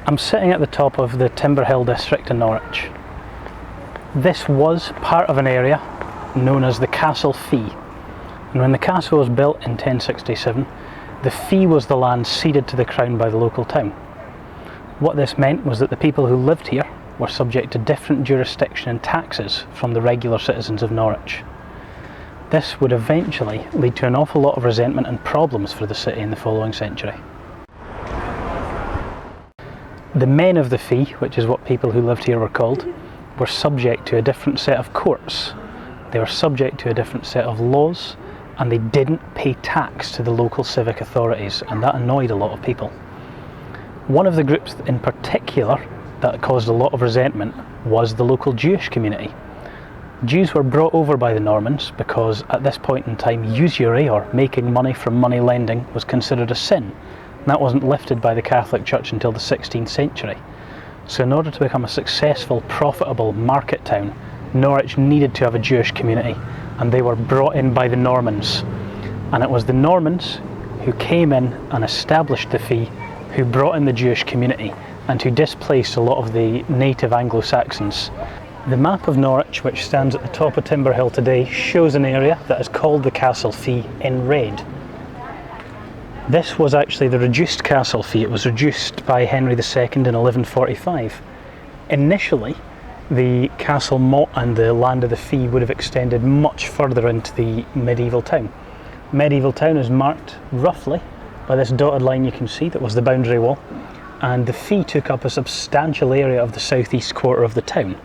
I'm sitting at the top of the Timber Hill district in Norwich. This was part of an area known as the Castle Fee, and when the castle was built in 1067, the fee was the land ceded to the crown by the local town. What this meant was that the people who lived here were subject to different jurisdiction and taxes from the regular citizens of Norwich. This would eventually lead to an awful lot of resentment and problems for the city in the following century. The men of the fee, which is what people who lived here were called, were subject to a different set of courts. They were subject to a different set of laws, and they didn't pay tax to the local civic authorities, and that annoyed a lot of people. One of the groups in particular that caused a lot of resentment was the local Jewish community. Jews were brought over by the Normans because at this point in time usury, or making money from money lending, was considered a sin. That wasn't lifted by the Catholic Church until the 16th century. So in order to become a successful, profitable market town, Norwich needed to have a Jewish community, and they were brought in by the Normans. And it was the Normans who came in and established the fee, who brought in the Jewish community, and who displaced a lot of the native Anglo-Saxons. The map of Norwich, which stands at the top of Timber Hill today, shows an area that is called the Castle Fee in red. This was actually the reduced Castle Fee. It was reduced by Henry II in 1145. Initially, the castle motte and the land of the fee would have extended much further into the medieval town. Medieval town is marked roughly by this dotted line you can see that was the boundary wall, and the fee took up a substantial area of the southeast quarter of the town.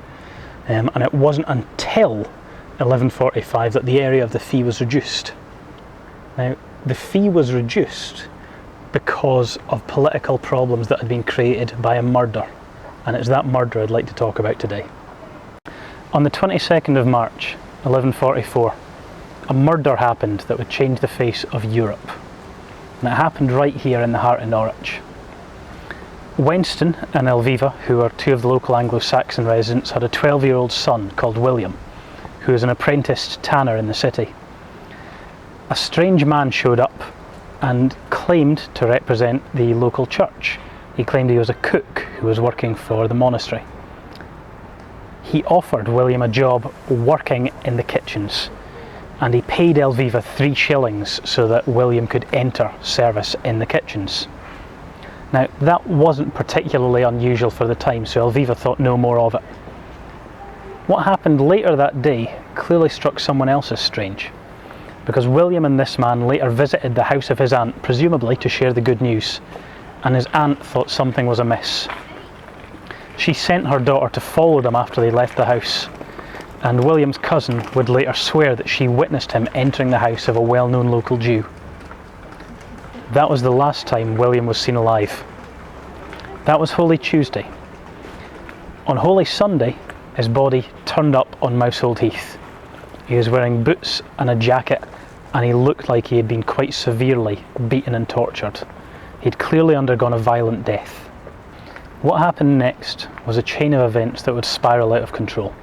And it wasn't until 1145 that the area of the fee was reduced. Now, the fee was reduced because of political problems that had been created by a murder, and it's that murder I'd like to talk about today. On the 22nd of March 1144, a murder happened that would change the face of Europe, and it happened right here in the heart of Norwich. Wenston and Elviva, who are two of the local Anglo-Saxon residents, had a 12-year-old son called William, who was an apprenticed tanner in the city. A strange man showed up and claimed to represent the local church. He claimed he was a cook who was working for the monastery. He offered William a job working in the kitchens, and he paid Elviva 3 shillings so that William could enter service in the kitchens. Now, that wasn't particularly unusual for the time, so Elviva thought no more of it. What happened later that day clearly struck someone else as strange, because William and this man later visited the house of his aunt, presumably to share the good news, and his aunt thought something was amiss. She sent her daughter to follow them after they left the house, and William's cousin would later swear that she witnessed him entering the house of a well-known local Jew. That was the last time William was seen alive. That was Holy Tuesday. On Holy Sunday, his body turned up on Mousehold Heath. He was wearing boots and a jacket, and he looked like he had been quite severely beaten and tortured. He'd clearly undergone a violent death. What happened next was a chain of events that would spiral out of control.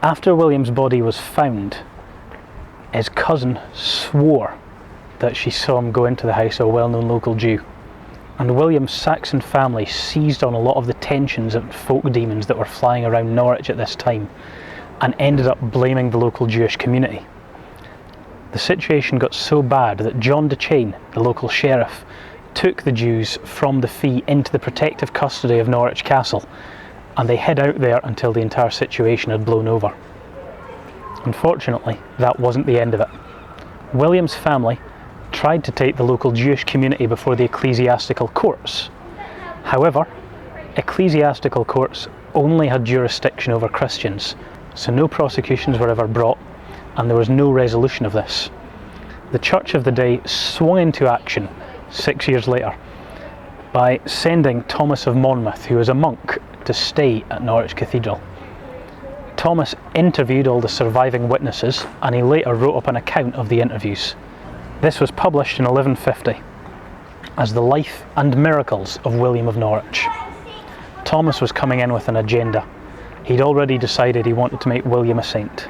After William's body was found, his cousin swore that she saw him go into the house of a well-known local Jew, and William's Saxon family seized on a lot of the tensions and folk demons that were flying around Norwich at this time, and ended up blaming the local Jewish community. The situation got so bad that John de Chain, the local sheriff, took the Jews from the fee into the protective custody of Norwich Castle, and they hid out there until the entire situation had blown over. Unfortunately, that wasn't the end of it. William's family tried to take the local Jewish community before the ecclesiastical courts. However, ecclesiastical courts only had jurisdiction over Christians, so no prosecutions were ever brought, and there was no resolution of this. The Church of the day swung into action 6 years later by sending Thomas of Monmouth, who was a monk, to stay at Norwich Cathedral. Thomas interviewed all the surviving witnesses, and he later wrote up an account of the interviews. This was published in 1150 as The Life and Miracles of William of Norwich. Thomas was coming in with an agenda. He'd already decided he wanted to make William a saint.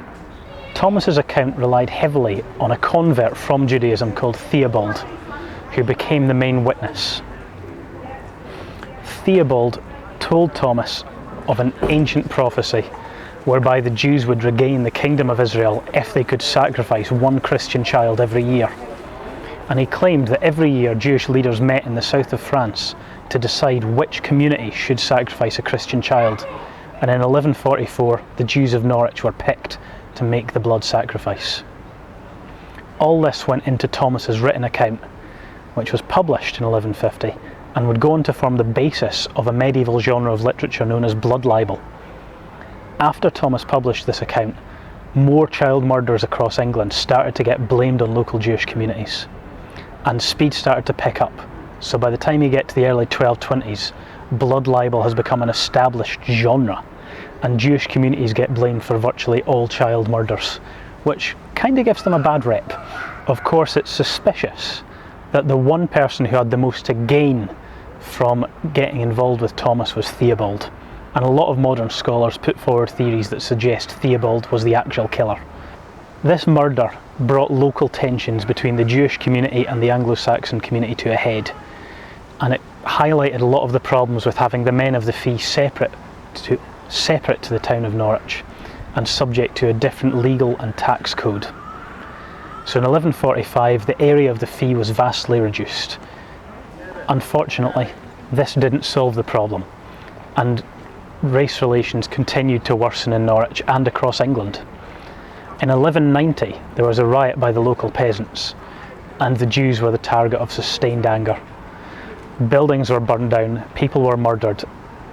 Thomas's account relied heavily on a convert from Judaism called Theobald, who became the main witness. Theobald told Thomas of an ancient prophecy whereby the Jews would regain the kingdom of Israel if they could sacrifice one Christian child every year. And he claimed that every year Jewish leaders met in the south of France to decide which community should sacrifice a Christian child. And in 1144, the Jews of Norwich were picked to make the blood sacrifice. All this went into Thomas's written account, which was published in 1150 and would go on to form the basis of a medieval genre of literature known as blood libel. After Thomas published this account, more child murders across England started to get blamed on local Jewish communities, and speed started to pick up. So by the time you get to the early 1220s, blood libel has become an established genre, and Jewish communities get blamed for virtually all child murders, which kind of gives them a bad rep. Of course, it's suspicious that the one person who had the most to gain from getting involved with Thomas was Theobald, and a lot of modern scholars put forward theories that suggest Theobald was the actual killer. This murder brought local tensions between the Jewish community and the Anglo-Saxon community to a head, and it highlighted a lot of the problems with having the men of the fee separate to the town of Norwich and subject to a different legal and tax code. So in 1145, the area of the fee was vastly reduced. Unfortunately, this didn't solve the problem, and race relations continued to worsen in Norwich and across England. In 1190, there was a riot by the local peasants, and the Jews were the target of sustained anger. Buildings were burned down, people were murdered,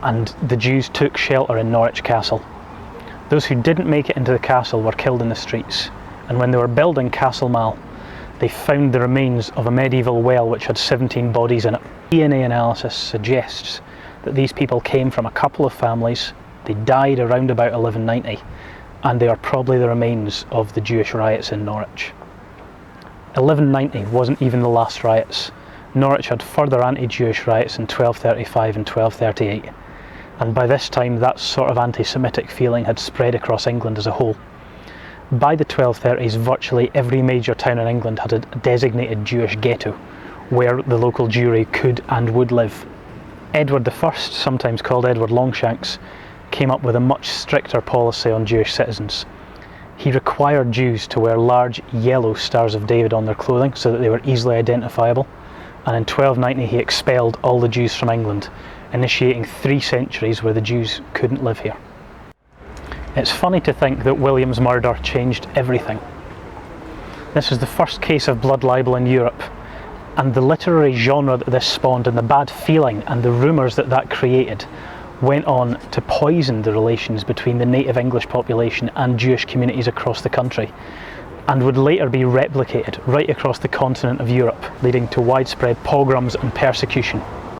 and the Jews took shelter in Norwich Castle. Those who didn't make it into the castle were killed in the streets, and when they were building Castle Mall, they found the remains of a medieval well which had 17 bodies in it. DNA analysis suggests that these people came from a couple of families, they died around about 1190, and they are probably the remains of the Jewish riots in Norwich. 1190 wasn't even the last riots. Norwich had further anti-Jewish riots in 1235 and 1238, and by this time that sort of anti-Semitic feeling had spread across England as a whole. By the 1230s, virtually every major town in England had a designated Jewish ghetto where the local Jewry could and would live. Edward I, sometimes called Edward Longshanks, came up with a much stricter policy on Jewish citizens. He required Jews to wear large yellow Stars of David on their clothing so that they were easily identifiable, and in 1290 he expelled all the Jews from England, initiating 3 centuries where the Jews couldn't live here. It's funny to think that William's murder changed everything. This was the first case of blood libel in Europe, and the literary genre that this spawned and the bad feeling and the rumours that that created went on to poison the relations between the native English population and Jewish communities across the country, and would later be replicated right across the continent of Europe, leading to widespread pogroms and persecution.